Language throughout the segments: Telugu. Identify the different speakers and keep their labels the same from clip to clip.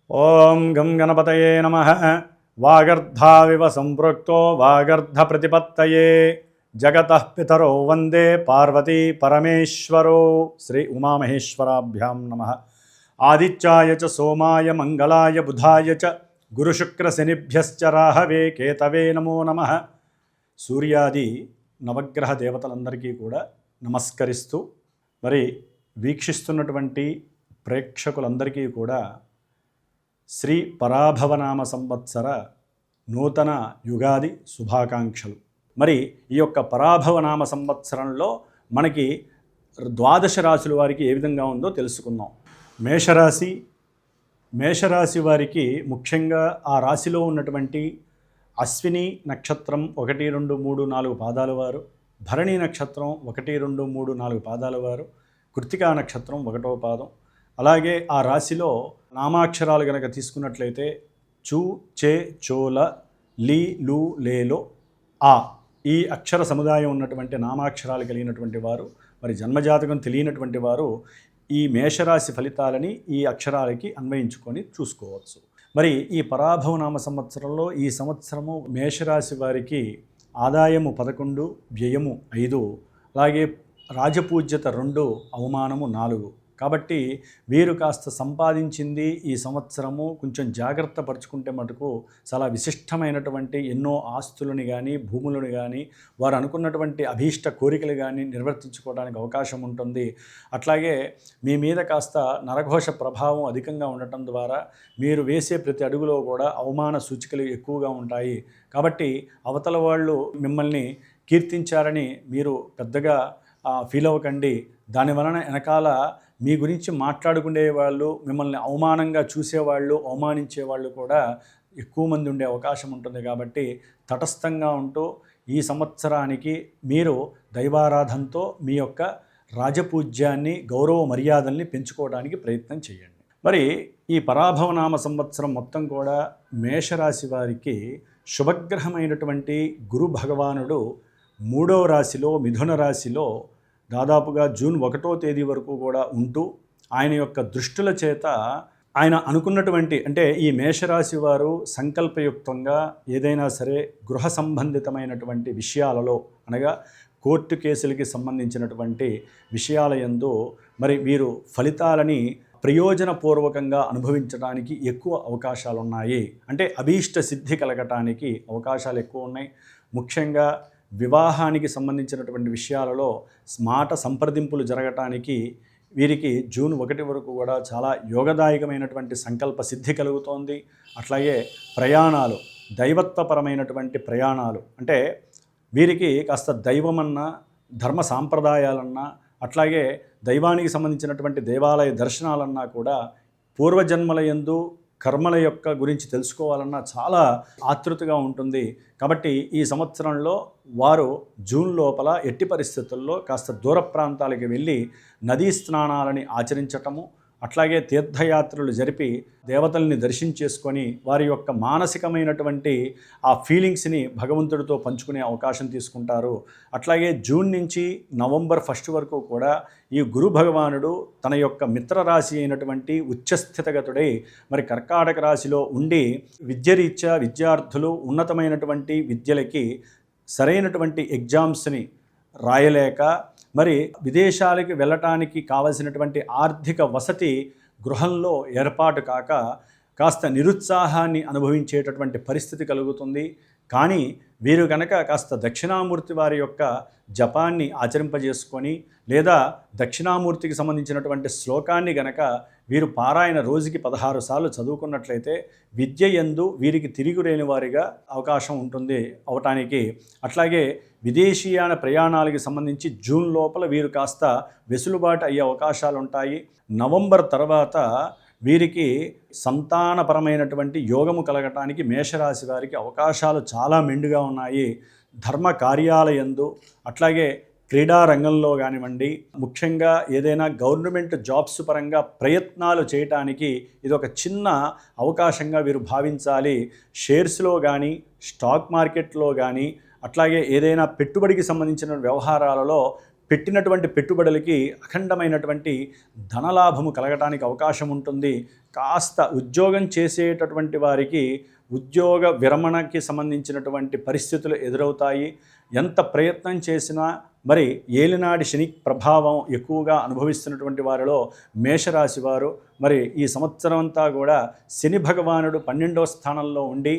Speaker 1: ఓం గం గణపతయే నమః. వాగర్ధావివ సంపృక్తో వాగర్ధప్రతిపత్తయే జగతః పితరో వందే పార్వతీ పరమేశ్వరో. శ్రీ ఉమామహేశ్వరాభ్యాం నమః. ఆదిత్యాయ చ సోమాయ మంగళాయ బుధాయ చ గురుశుక్రశనిభ్యశ్చ రాహవే కేతవే నమో నమః. సూర్యాది నవగ్రహ దేవతలందరికీ కూడా నమస్కరిస్తూ మరి వీక్షిస్తున్నటువంటి ప్రేక్షకులందరికీ కూడా శ్రీ పరాభవనామ సంవత్సర నూతన యుగాది శుభాకాంక్షలు. మరి ఈ యొక్క పరాభవనామ సంవత్సరంలో మనకి ద్వాదశ రాశుల వారికి ఏ విధంగా ఉందో తెలుసుకుందాం. మేషరాశి వారికి ముఖ్యంగా ఆ రాశిలో ఉన్నటువంటి అశ్విని నక్షత్రం 1, 2, 3, 4 పాదాల వారు, భరణి నక్షత్రం 1, 2, 3, 4 పాదాల వారు, కృత్తికా నక్షత్రం 1వ పాదం, అలాగే ఆ రాశిలో నామాక్షరాలు కనుక తీసుకున్నట్లయితే చూ, చే, చోల, లీ, లు, లేలో, ఆ ఈ అక్షర సముదాయం ఉన్నటువంటి నామాక్షరాలు కలిగినటువంటి వారు, మరి జన్మజాతకం తెలియనటువంటి వారు ఈ మేషరాశి ఫలితాలని ఈ అక్షరాలకి అన్వయించుకొని చూసుకోవచ్చు. మరి ఈ పరాభవనామ సంవత్సరంలో ఈ సంవత్సరము మేషరాశి వారికి ఆదాయము 11, వ్యయము 5, అలాగే రాజపూజ్యత 2, అవమానము 4. కాబట్టి వీరు కాస్త సంపాదించింది ఈ సంవత్సరము కొంచెం జాగ్రత్త పరుచుకుంటే మటుకు చాలా విశిష్టమైనటువంటి ఎన్నో ఆస్తులను కానీ భూములను కానీ వారు అనుకున్నటువంటి అభీష్ట కోరికలు కానీ నిర్వర్తించుకోవడానికి అవకాశం ఉంటుంది. అట్లాగే మీ మీద కాస్త నరఘోష ప్రభావం అధికంగా ఉండటం ద్వారా మీరు వేసే ప్రతి అడుగులో కూడా అవమాన సూచికలు ఎక్కువగా ఉంటాయి. కాబట్టి అవతల వాళ్ళు మిమ్మల్ని కీర్తించారని మీరు పెద్దగా ఫీల్ అవ్వకండి. దానివలన వెనకాల మీ గురించి మాట్లాడుకునే వాళ్ళు, మిమ్మల్ని అవమానంగా చూసేవాళ్ళు, అవమానించేవాళ్ళు కూడా ఎక్కువ మంది ఉండే అవకాశం ఉంటుంది. కాబట్టి తటస్థంగా ఉంటూ ఈ సంవత్సరానికి మీరు దైవారాధనతో మీ యొక్క రాజపూజ్యాన్ని, గౌరవ మర్యాదల్ని పెంచుకోవడానికి ప్రయత్నం చేయండి. మరి ఈ పరాభవనామ సంవత్సరం మొత్తం కూడా మేషరాశి వారికి శుభగ్రహమైనటువంటి గురు భగవానుడు 3వ రాశిలో, మిథున రాశిలో దాదాపుగా జూన్ 1వ తేదీ వరకు కూడా ఉంటూ ఆయన యొక్క దృష్టుల చేత ఆయన అనుకున్నటువంటి, అంటే ఈ మేషరాశి వారు సంకల్పయుక్తంగా ఏదైనా సరే గృహ సంబంధితమైనటువంటి విషయాలలో, అనగా కోర్టు కేసులకి సంబంధించినటువంటి విషయాల యందు మరి వీరు ఫలితాలని ప్రయోజనపూర్వకంగా అనుభవించడానికి ఎక్కువ అవకాశాలు ఉన్నాయి. అంటే అభీష్ట సిద్ధి కలగటానికి అవకాశాలు ఎక్కువ ఉన్నాయి. ముఖ్యంగా వివాహానికి సంబంధించినటువంటి విషయాలలో మాట సంప్రదింపులు జరగటానికి వీరికి జూన్ 1 వరకు కూడా చాలా యోగదాయకమైనటువంటి సంకల్ప సిద్ధి కలుగుతోంది. అట్లాగే ప్రయాణాలు, దైవత్వపరమైనటువంటి ప్రయాణాలు, అంటే వీరికి కాస్త దైవమన్నా, ధర్మ సాంప్రదాయాలన్నా, అట్లాగే దైవానికి సంబంధించినటువంటి దేవాలయ దర్శనాలన్నా కూడా పూర్వజన్మల యందు కర్మల యొక్క గురించి తెలుసుకోవాలన్నా చాలా ఆతృతగా ఉంటుంది. కాబట్టి ఈ సంవత్సరంలో వారు జూన్ లోపల ఎట్టి పరిస్థితుల్లో కాస్త దూర ప్రాంతాలకు వెళ్ళి నదీ స్నానాలని ఆచరించటము, అట్లాగే తీర్థయాత్రలు జరిపి దేవతల్ని దర్శించేసుకొని వారి యొక్క మానసికమైనటువంటి ఆ ఫీలింగ్స్ని భగవంతుడితో పంచుకునే అవకాశం తీసుకుంటారు. అట్లాగే జూన్ నుంచి నవంబర్ 1 వరకు కూడా ఈ గురు భగవానుడు తన యొక్క మిత్రరాశి అయినటువంటి ఉచ్చస్థితగతుడై మరి కర్కాటక రాశిలో ఉండి విద్యరీత్యా విద్యార్థులు ఉన్నతమైనటువంటి విద్యలకి సరైనటువంటి ఎగ్జామ్స్ని రాయలేక మరి విదేశాలకి వెళ్ళటానికి కావలసినటువంటి ఆర్థిక వసతి గృహంలో ఏర్పాటు కాక కాస్త నిరుత్సాహాన్ని అనుభవించేటటువంటి పరిస్థితి కలుగుతుంది. కానీ వీరు కనుక కాస్త దక్షిణామూర్తి వారి యొక్క జపాన్ని ఆచరింపజేసుకొని, లేదా దక్షిణామూర్తికి సంబంధించినటువంటి శ్లోకాన్ని గనక వీరు పారాయణ రోజుకి 16 సార్లు చదువుకున్నట్లయితే విద్య యందు వీరికి తిరుగులేని వారిగా అవకాశం ఉంటుంది అవటానికి. అట్లాగే విదేశీయాన ప్రయాణాలకి సంబంధించి జూన్ లోపల వీరు కాస్త వెసులుబాటు అయ్యే అవకాశాలు ఉంటాయి. నవంబర్ తర్వాత వీరికి సంతానపరమైనటువంటి యోగము కలగటానికి మేషరాశి వారికి అవకాశాలు చాలా మెండుగా ఉన్నాయి. ధర్మ కార్యాలయందు, అట్లాగే క్రీడా రంగంలో కానివ్వండి, ముఖ్యంగా ఏదైనా గవర్నమెంట్ జాబ్స్ పరంగా ప్రయత్నాలు చేయటానికి ఇది ఒక చిన్న అవకాశంగా వీరు భావించాలి. షేర్స్లో కానీ, స్టాక్ మార్కెట్లో కానీ, అట్లాగే ఏదైనా పెట్టుబడికి సంబంధించిన వ్యవహారాలలో పెట్టినటువంటి పెట్టుబడులకి అఖండమైనటువంటి ధనలాభము కలగటానికి అవకాశం ఉంటుంది. కాస్త ఉద్యోగం చేసేటటువంటి వారికి ఉద్యోగ విరమణకి సంబంధించినటువంటి పరిస్థితులు ఎదురవుతాయి. ఎంత ప్రయత్నం చేసినా మరి ఏలినాడి శని ప్రభావం ఎక్కువగా అనుభవిస్తున్నటువంటి వారిలో మేషరాశి వారు మరి ఈ సంవత్సరం అంతా కూడా శని భగవానుడు 12వ స్థానంలో ఉండి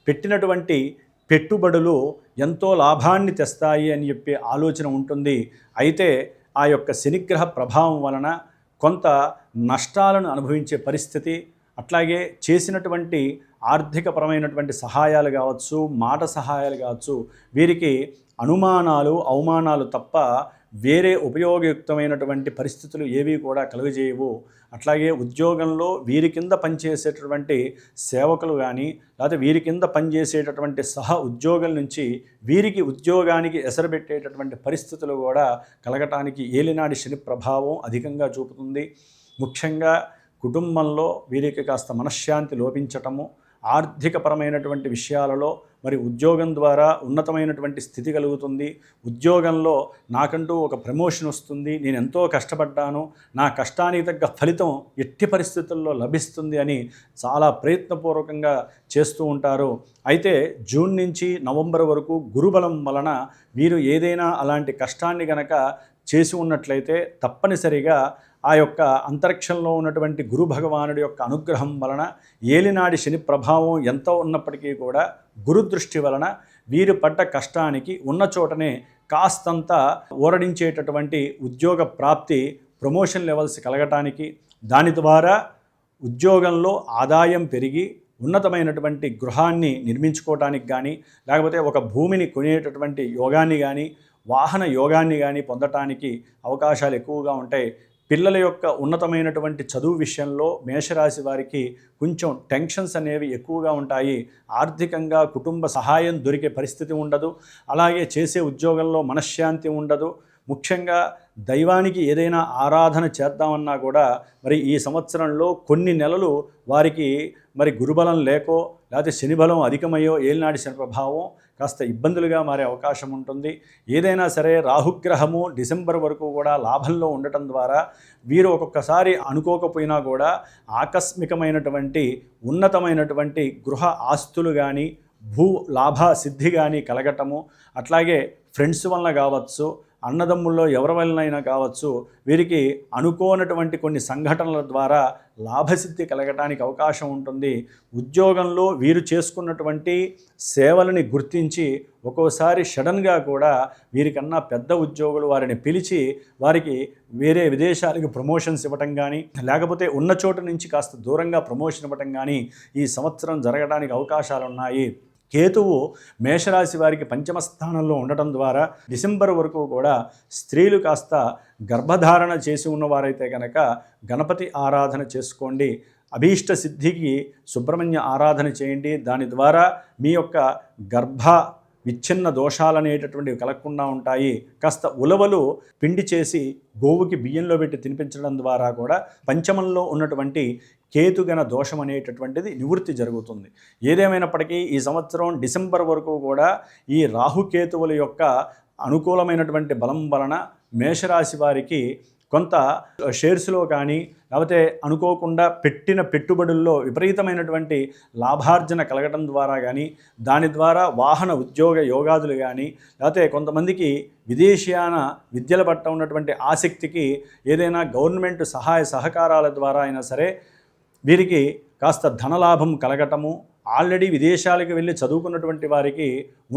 Speaker 1: పెట్టినటువంటి పెట్టుబడులు ఎంతో లాభాన్ని తెస్తాయి అని చెప్పి ఆలోచన ఉంటుంది. అయితే ఆ యొక్క శనిగ్రహ ప్రభావం వలన కొంత నష్టాలను అనుభవించే పరిస్థితి, అట్లాగే చేసినటువంటి ఆర్థికపరమైనటువంటి సహాయాలు కావచ్చు, మాట సహాయాలు కావచ్చు, వీరికి అనుమానాలు అవమానాలు తప్ప వేరే ఉపయోగయుక్తమైనటువంటి పరిస్థితులు ఏవి కూడా కలుగజేయవు. అట్లాగే ఉద్యోగంలో వీరి కింద పనిచేసేటటువంటి సేవకులు కానీ లేకపోతే వీరి కింద పనిచేసేటటువంటి సహ ఉద్యోగుల నుంచి వీరికి ఉద్యోగానికి ఎసరబెట్టేటటువంటి పరిస్థితులు కూడా కలగటానికి ఏలినాడి శని ప్రభావం అధికంగా చూపుతుంది. ముఖ్యంగా కుటుంబంలో వీరికి కాస్త మనశ్శాంతి లోపించటము, ఆర్థికపరమైనటువంటి విషయాలలో మరి ఉద్యోగం ద్వారా ఉన్నతమైనటువంటి స్థితి కలుగుతుంది. ఉద్యోగంలో నాకంటూ ఒక ప్రమోషన్ వస్తుంది, నేను ఎంతో కష్టపడ్డాను, నా కష్టానికి తగ్గ ఫలితం ఎట్టి పరిస్థితుల్లో లభిస్తుంది అని చాలా ప్రయత్నపూర్వకంగా చేస్తూ ఉంటారు. అయితే జూన్ నుంచి నవంబర్ వరకు గురుబలం వలన వీరు ఏదైనా అలాంటి కష్టాన్ని గనక చేసి ఉన్నట్లయితే తప్పనిసరిగా ఆ యొక్క అంతరిక్షంలో ఉన్నటువంటి గురు భగవానుడి యొక్క అనుగ్రహం వలన ఏలినాడి శని ప్రభావం ఎంత ఉన్నప్పటికీ కూడా గురు దృష్టి వలన వీరు పడ్డ కష్టానికి ఉన్న చోటనే కాస్తంత ఊరడించేటటువంటి ఉద్యోగ ప్రాప్తి, ప్రమోషన్ లెవెల్స్ కలగటానికి, దాని ద్వారా ఉద్యోగంలో ఆదాయం పెరిగి ఉన్నతమైనటువంటి గృహాన్ని నిర్మించుకోవటానికి కానీ లేకపోతే ఒక భూమిని కొనేటటువంటి యోగాన్ని కానీ వాహన యోగాన్ని కానీ పొందటానికి అవకాశాలు ఎక్కువగా ఉంటాయి. పిల్లల యొక్క ఉన్నతమైనటువంటి చదువు విషయంలో మేషరాశి వారికి కొంచెం టెన్షన్స్ అనేవి ఎక్కువగా ఉంటాయి. ఆర్థికంగా కుటుంబ సహాయం దొరికే పరిస్థితి ఉండదు. అలాగే చేసే ఉద్యోగంలో మనశ్శాంతి ఉండదు. ముఖ్యంగా దైవానికి ఏదైనా ఆరాధన చేద్దామన్నా కూడా మరి ఈ సంవత్సరంలో కొన్ని నెలలు వారికి మరి గురుబలం లేకో లేకపోతే శనిబలం అధికమయ్యో ఏలినాడి శని ప్రభావం కాస్త ఇబ్బందులుగా మారే అవకాశం ఉంటుంది. ఏదైనా సరే రాహుగ్రహము డిసెంబర్ వరకు కూడా లాభంలో ఉండటం ద్వారా వీరు ఒక్కొక్కసారి అనుకోకపోయినా కూడా ఆకస్మికమైనటువంటి ఉన్నతమైనటువంటి గృహ ఆస్తులు కానీ భూ లాభ సిద్ధి కానీ కలగటము, అట్లాగే ఫ్రెండ్స్ వలన కావచ్చు, అన్నదమ్ముల్లో ఎవరి వలనైనా కావచ్చు, వీరికి అనుకోనటువంటి కొన్ని సంఘటనల ద్వారా లాభసిద్ధి కలగటానికి అవకాశం ఉంటుంది. ఉద్యోగంలో వీరు చేసుకున్నటువంటి సేవలని గుర్తించి ఒక్కోసారి సడన్గా కూడా వీరికన్నా పెద్ద ఉద్యోగులు వారిని పిలిచి వారికి వేరే విదేశాలకు ప్రమోషన్స్ ఇవ్వటం కానీ లేకపోతే ఉన్న చోటు నుంచి కాస్త దూరంగా ప్రమోషన్ ఇవ్వటం కానీ ఈ సంవత్సరం జరగడానికి అవకాశాలు ఉన్నాయి. కేతువు మేషరాశి వారికి 5వ స్థానంలో ఉండటం ద్వారా డిసెంబర్ వరకు కూడా స్త్రీలు కాస్త గర్భధారణ చేసి ఉన్నవారైతే కనుక గణపతి ఆరాధన చేసుకోండి. అభీష్ట సిద్ధికి సుబ్రహ్మణ్య ఆరాధన చేయండి. దాని ద్వారా మీ యొక్క గర్భ విచ్ఛిన్న దోషాలనేటటువంటివి కలగకుండా ఉంటాయి. కాస్త ఉలవలు పిండి చేసి గోవుకి బియ్యంలో పెట్టి తినిపించడం ద్వారా కూడా పంచమంలో ఉన్నటువంటి కేతుగణ దోషం అనేటటువంటిది నివృత్తి జరుగుతుంది. ఏదేమైనప్పటికీ ఈ సంవత్సరం డిసెంబర్ వరకు కూడా ఈ రాహుకేతువుల యొక్క అనుకూలమైనటువంటి బలం వలన మేషరాశి వారికి కొంత షేర్స్లో కానీ లేకపోతే అనుకోకుండా పెట్టిన పెట్టుబడుల్లో విపరీతమైనటువంటి లాభార్జన కలగడం ద్వారా కానీ దాని ద్వారా వాహన ఉద్యోగ యోగాదులు కానీ లేకపోతే కొంతమందికి విదేశీయాన విద్యల పట్ల ఉన్నటువంటి ఆసక్తికి ఏదైనా గవర్నమెంట్ సహాయ సహకారాల ద్వారా అయినా సరే వీరికి కాస్త ధనలాభం కలగటము, ఆల్రెడీ విదేశాలకు వెళ్ళి చదువుకున్నటువంటి వారికి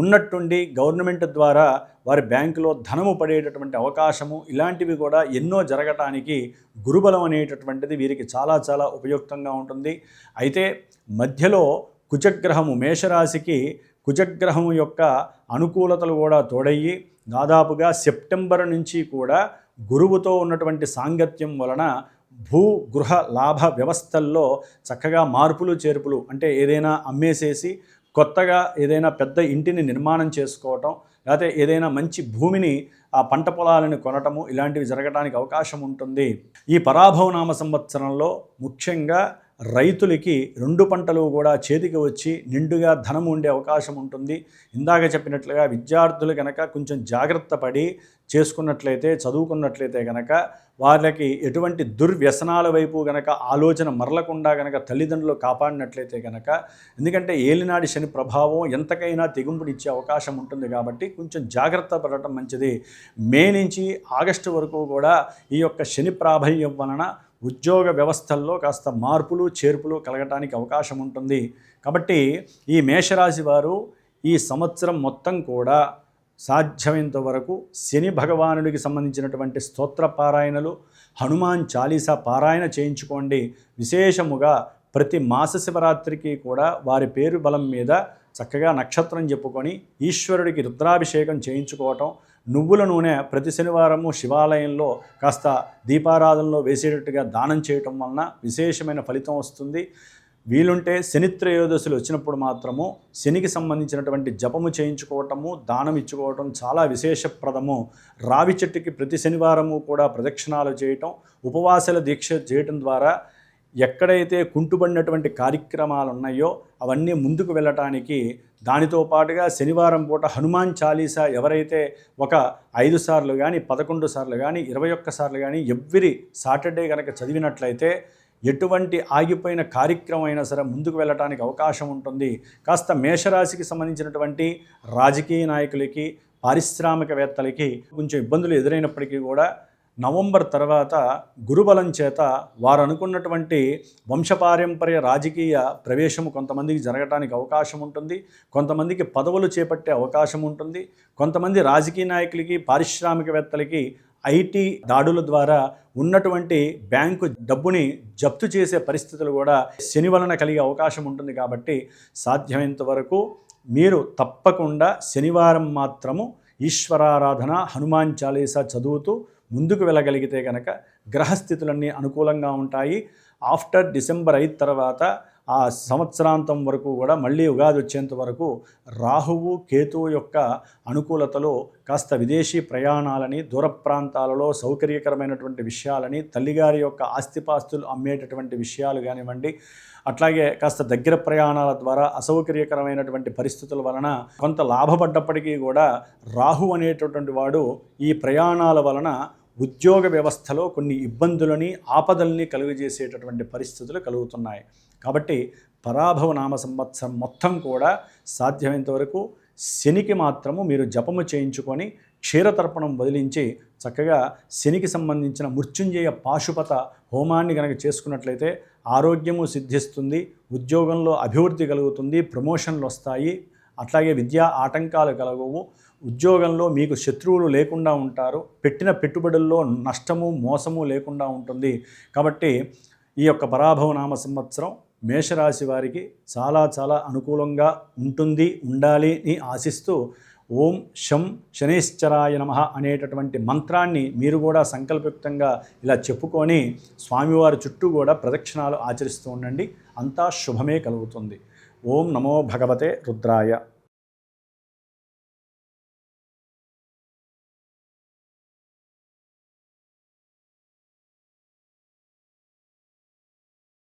Speaker 1: ఉన్నట్టుండి గవర్నమెంట్ ద్వారా వారి బ్యాంకులో ధనము పడేటటువంటి అవకాశము, ఇలాంటివి కూడా ఎన్నో జరగటానికి గురుబలం అనేటటువంటిది వీరికి చాలా చాలా ఉపయుక్తంగా ఉంటుంది. అయితే మధ్యలో కుజగ్రహము మేషరాశికి కుజగ్రహము యొక్క అనుకూలతలు కూడా తోడయ్యి దాదాపుగా సెప్టెంబర్ నుంచి కూడా గురువుతో ఉన్నటువంటి సాంగత్యం వలన భూ గృహ లాభ వ్యవస్థల్లో చక్కగా మార్పులు చేర్పులు, అంటే ఏదైనా అమ్మేసేసి కొత్తగా ఏదైనా పెద్ద ఇంటిని నిర్మాణం చేసుకోవటం లేకపోతే ఏదైనా మంచి భూమిని ఆ పంట పొలాలను కొనటము ఇలాంటివి జరగడానికి అవకాశం ఉంటుంది. ఈ పరాభవనామ సంవత్సరంలో ముఖ్యంగా రైతులకి 2 పంటలు కూడా చేతికి వచ్చి నిండుగా ధనం ఉండే అవకాశం ఉంటుంది. ఇందాక చెప్పినట్లుగా విద్యార్థులు కనుక కొంచెం జాగ్రత్త పడి చేసుకున్నట్లయితే, చదువుకున్నట్లయితే కనుక వాళ్ళకి ఎటువంటి దుర్వ్యసనాల వైపు గనక ఆలోచన మరలకుండా గనక తల్లిదండ్రులు కాపాడినట్లయితే కనుక, ఎందుకంటే ఏలినాడి శని ప్రభావం ఎంతకైనా తెగింపునిచ్చే అవకాశం ఉంటుంది కాబట్టి కొంచెం జాగ్రత్త పడటం మంచిది. మే నుంచి ఆగస్టు వరకు కూడా ఈ యొక్క శని ప్రాబల్యం వలన ఉద్యోగ వ్యవస్థల్లో కాస్త మార్పులు చేర్పులు కలగటానికి అవకాశం ఉంటుంది. కాబట్టి ఈ మేషరాశి వారు ఈ సంవత్సరం మొత్తం కూడా సాధ్యమైనంత వరకు శని భగవానుడికి సంబంధించినటువంటి స్తోత్ర పారాయణలు, హనుమాన్ చాలీసా పారాయణ చేయించుకోండి. విశేషముగా ప్రతి మాస శివరాత్రికి కూడా వారి పేరు బలం మీద చక్కగా నక్షత్రం చెప్పుకొని ఈశ్వరుడికి రుద్రాభిషేకం చేయించుకోవటం, నువ్వుల నూనె ప్రతి శనివారము శివాలయంలో కాస్త దీపారాధనలో వేసేటట్టుగా దానం చేయటం వలన విశేషమైన ఫలితం వస్తుంది. వీలుంటే శనిత్రయోదశులు వచ్చినప్పుడు మాత్రము శనికి సంబంధించినటువంటి జపము చేయించుకోవటము, దానం ఇచ్చుకోవటం చాలా విశేషప్రదము. రావి చెట్టుకి ప్రతి శనివారము కూడా ప్రదక్షిణాలు చేయటం, ఉపవాసాల దీక్ష చేయటం ద్వారా ఎక్కడైతే కుంటుబడినటువంటి కార్యక్రమాలు ఉన్నాయో అవన్నీ ముందుకు వెళ్ళటానికి, దానితో పాటుగా శనివారం పూట హనుమాన్ చాలీసా ఎవరైతే ఒక 5 సార్లు కానీ 11 సార్లు కానీ 21 సార్లు కానీ ఎవ్రీ సాటర్డే కనుక చదివినట్లయితే ఎటువంటి ఆగిపోయిన కార్యక్రమం అయినా సరే ముందుకు వెళ్ళటానికి అవకాశం ఉంటుంది. కాస్త మేషరాశికి సంబంధించినటువంటి రాజకీయ నాయకులకి, పారిశ్రామికవేత్తలకి కొంచెం ఇబ్బందులు ఎదురైనప్పటికీ కూడా నవంబర్ తర్వాత గురుబలం చేత వారు అనుకున్నటువంటి వంశపారంపర్య రాజకీయ ప్రవేశము కొంతమందికి జరగడానికి అవకాశం ఉంటుంది. కొంతమందికి పదవులు చేపట్టే అవకాశం ఉంటుంది. కొంతమంది రాజకీయ నాయకులకి, పారిశ్రామికవేత్తలకి ఐటీ దాడుల ద్వారా ఉన్నటువంటి బ్యాంకు డబ్బుని జప్తు చేసే పరిస్థితులు కూడా శని వలన కలిగే అవకాశం ఉంటుంది. కాబట్టి సాధ్యమైనంత వరకు మీరు తప్పకుండా శనివారం మాత్రము ఈశ్వరారాధన, హనుమాన్ చాలీసా చదువుతూ ముందుకు వెళ్ళగలిగితే కనుక గ్రహస్థితులన్నీ అనుకూలంగా ఉంటాయి. ఆఫ్టర్ డిసెంబర్ 5 తర్వాత ఆ సంవత్సరాంతం వరకు కూడా మళ్ళీ ఉగాది వచ్చేంత వరకు రాహువు, కేతువు యొక్క అనుకూలతలో కాస్త విదేశీ ప్రయాణాలని, దూర ప్రాంతాలలో సౌకర్యకరమైనటువంటి విషయాలని, తల్లిగారి యొక్క ఆస్తిపాస్తులు అమ్మేటటువంటి విషయాలు కానివ్వండి, అట్లాగే కాస్త దగ్గర ప్రయాణాల ద్వారా అసౌకర్యకరమైనటువంటి పరిస్థితుల వలన కొంత లాభపడ్డప్పటికీ కూడా రాహు అనేటటువంటి వాడు ఈ ప్రయాణాల వలన ఉద్యోగ వ్యవస్థలో కొన్ని ఇబ్బందులని, ఆపదల్ని కలుగజేసేటటువంటి పరిస్థితులు కలుగుతున్నాయి. కాబట్టి పరాభవ నామ సంవత్సరం మొత్తం కూడా సాధ్యమైనంత వరకు శనికి మాత్రము మీరు జపము చేయించుకొని క్షీరతర్పణం వదిలించి చక్కగా శనికి సంబంధించిన మృత్యుంజయ పాశుపత హోమాన్ని కనుక చేసుకున్నట్లయితే ఆరోగ్యము సిద్ధిస్తుంది, ఉద్యోగంలో అభివృద్ధి కలుగుతుంది, ప్రమోషన్లు వస్తాయి, అట్లాగే విద్యా ఆటంకాలు కలగవు, ఉద్యోగంలో మీకు శత్రువులు లేకుండా ఉంటారు, పెట్టిన పెట్టుబడుల్లో నష్టము మోసము లేకుండా ఉంటుంది. కాబట్టి ఈ యొక్క పరాభవ నామ సంవత్సరం మేషరాశి వారికి చాలా చాలా అనుకూలంగా ఉంటుంది, ఉండాలి అని ఆశిస్తూ ఓం శం శనైశ్చరాయ నమః అనేటటువంటి మంత్రాన్ని మీరు కూడా సంకల్పయుక్తంగా ఇలా చెప్పుకొని స్వామివారి చుట్టూ కూడా ప్రదక్షిణాలు ఆచరిస్తూ ఉండండి. అంతా శుభమే కలుగుతుంది. ఓం నమో భగవతే రుద్రాయ.